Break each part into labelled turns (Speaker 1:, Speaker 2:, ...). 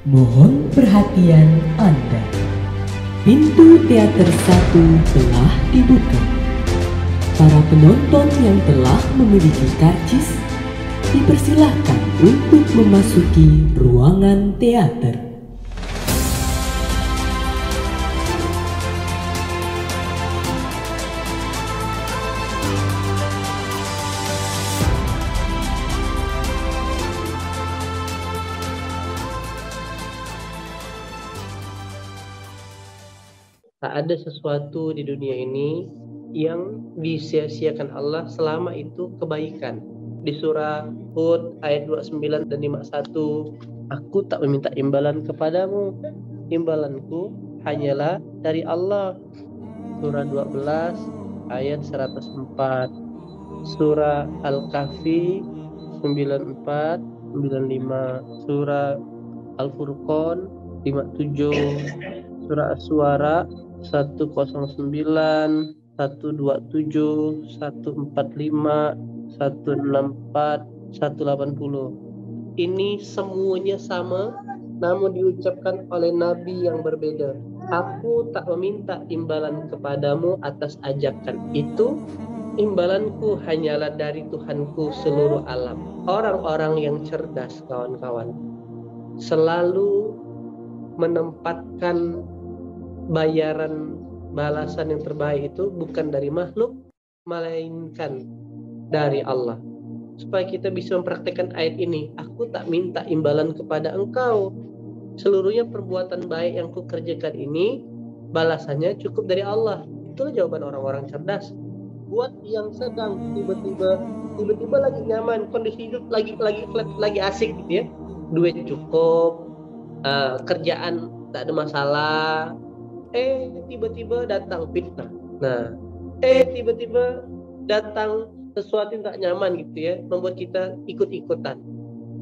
Speaker 1: Mohon perhatian Anda. Pintu teater 1 telah dibuka. Para penonton yang telah memiliki karcis dipersilahkan untuk memasuki ruangan teater.
Speaker 2: Tak ada sesuatu di dunia ini yang disia-siakan Allah selama itu kebaikan. Di surah Hud ayat 29 dan 51, aku tak meminta imbalan kepadamu, imbalanku hanyalah dari Allah. Surah 12 ayat 104, surah Al-Kahfi 94, 95, surah Al-Furqan 57, surah As-Suara 109, 127, 145, 164, 180. Ini semuanya sama, namun diucapkan oleh nabi yang berbeda. Aku tak meminta imbalan kepadamu atas ajakan itu, imbalanku hanyalah dari Tuhanku seluruh alam. Orang-orang yang cerdas, kawan-kawan, selalu menempatkan bayaran balasan yang terbaik itu bukan dari makhluk, melainkan dari Allah. Supaya kita bisa mempraktekkan ayat ini, aku tak minta imbalan kepada engkau, seluruhnya perbuatan baik yang kukerjakan ini balasannya cukup dari Allah. Itulah jawaban orang-orang cerdas. Buat yang sedang tiba-tiba lagi nyaman, kondisi hidup lagi asik gitu ya, duit cukup, kerjaan tak ada masalah, tiba-tiba datang fitnah. Nah, tiba-tiba datang sesuatu yang tak nyaman gitu ya, membuat kita ikut-ikutan.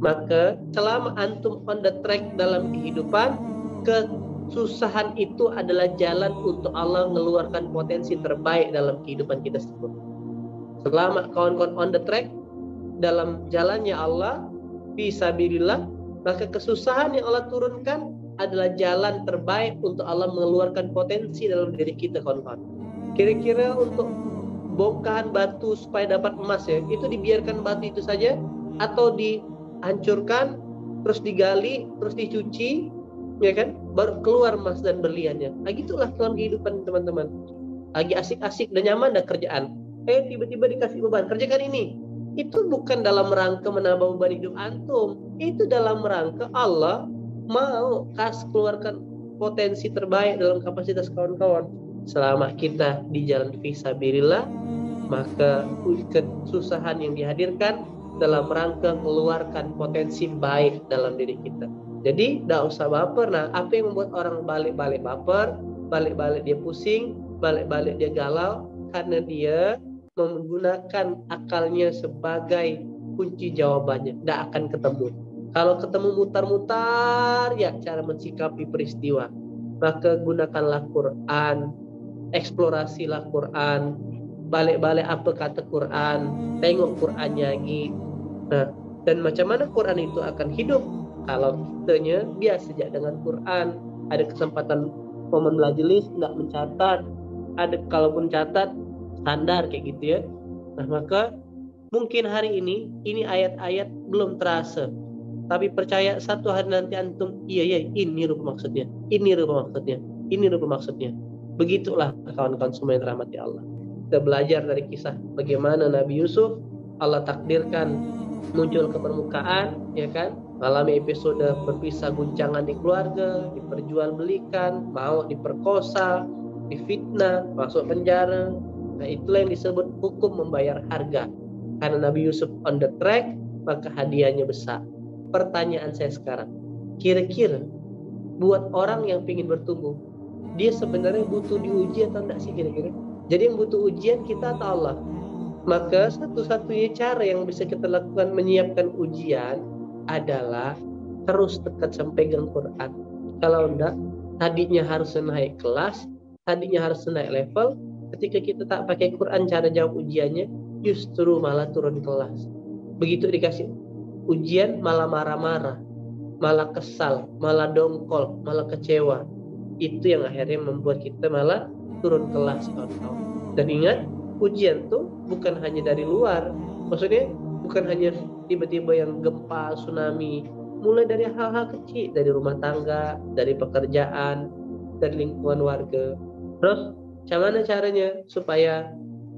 Speaker 2: Maka selama antum on the track dalam kehidupan, kesusahan itu adalah jalan untuk Allah mengeluarkan potensi terbaik dalam kehidupan kita semua. Selama kawan-kawan on the track dalam jalannya Allah, fisabilillah, maka kesusahan yang Allah turunkan adalah jalan terbaik untuk Allah mengeluarkan potensi dalam diri kita, kawan-kawan. Kira-kira untuk bongkahan batu supaya dapat emas ya, itu dibiarkan batu itu saja atau dihancurkan, terus digali, terus dicuci, ya kan, baru keluar emas dan berliannya. Nah, gitulah dalam kehidupan teman-teman. Lagi asik-asik dan nyaman dah kerjaan, tiba-tiba dikasih beban, kerjakan ini. Itu bukan dalam rangka menambah beban hidup antum, itu dalam rangka Allah mau keluarkan potensi terbaik dalam kapasitas kawan-kawan. Selama kita di jalan fisabilillah, maka kesusahan yang dihadirkan dalam rangka mengeluarkan potensi baik dalam diri kita. Jadi tidak usah baper. Nah, apa yang membuat orang balik-balik baper, balik-balik dia pusing, balik-balik dia galau? Karena dia menggunakan akalnya sebagai kunci jawabannya. Tidak akan ketemu. Kalau ketemu mutar-mutar ya cara mensikapi peristiwa, maka gunakanlah Quran, eksplorasilah Quran, balik-balik apa kata Quran, tengok Qurannya lagi. Nah, dan macam mana Quran itu akan hidup kalau kitanya biasa saja dengan Quran. Ada kesempatan momen majelis tidak mencatat, ada kalaupun catat standar kayak gitu ya. Nah, maka mungkin hari ini ayat-ayat belum terasa, tapi percaya satu hari nanti antum, iya ini rupa maksudnya, ini rupa maksudnya, ini rupa maksudnya. Begitulah kawan-kawan semua yang dirahmati Allah. Kita belajar dari kisah bagaimana Nabi Yusuf Allah takdirkan muncul ke permukaan, ya kan, mengalami episode berpisah guncangan di keluarga, diperjualbelikan, mau diperkosa, difitnah, masuk penjara. Nah, itulah yang disebut hukum membayar harga. Karena Nabi Yusuf on the track, maka hadiahnya besar. Pertanyaan saya sekarang, kira-kira buat orang yang ingin bertumbuh, dia sebenarnya butuh diuji atau enggak sih kira-kira? Jadi yang butuh ujian kita atau Allah? Maka satu-satunya cara yang bisa kita lakukan menyiapkan ujian adalah terus dekat sampai pegang Quran. Kalau enggak, tadinya harus naik kelas, tadinya harus naik level. Ketika kita tak pakai Quran cara jawab ujiannya, justru malah turun kelas. Begitu dikasih ujian malah marah-marah. malah kesal, malah dongkol, malah kecewa. Itu yang akhirnya membuat kita malah turun kelas, kawan-kawan. Dan ingat, ujian tuh bukan hanya dari luar. Maksudnya bukan hanya tiba-tiba yang gempa, tsunami. Mulai dari hal-hal kecil, dari rumah tangga, dari pekerjaan, dari lingkungan warga. Terus, bagaimana caranya supaya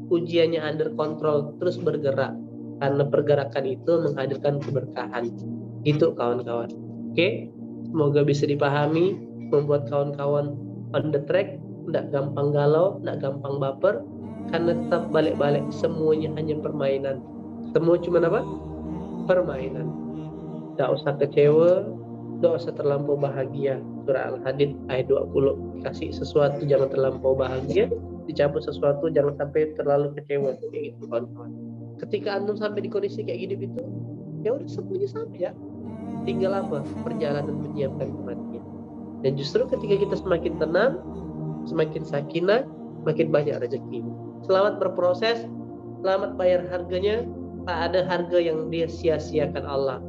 Speaker 2: ujiannya under control, terus bergerak? Karena pergerakan itu menghadirkan keberkahan. Itu kawan-kawan. Oke, semoga bisa dipahami, membuat kawan-kawan on the track, tidak gampang galau, tidak gampang baper, karena tetap balik-balik semuanya hanya permainan. Semua cuma apa? Permainan. Tidak usah kecewa, tidak usah terlampau bahagia. Surah Al-Hadid ayat 20. Kasih sesuatu jangan terlampau bahagia, dicabut sesuatu jangan sampai terlalu kecewa. Kayak gitu kawan-kawan. Ketika antum sampai di kondisi kayak gitu itu, ya udah semuanya sama ya. Tinggal apa? Perjalanan menyiapkan kematian. Dan justru ketika kita semakin tenang, semakin sakinah, makin banyak rezeki. Selamat berproses, selamat bayar harganya. Tak ada harga yang dia sia-siakan Allah.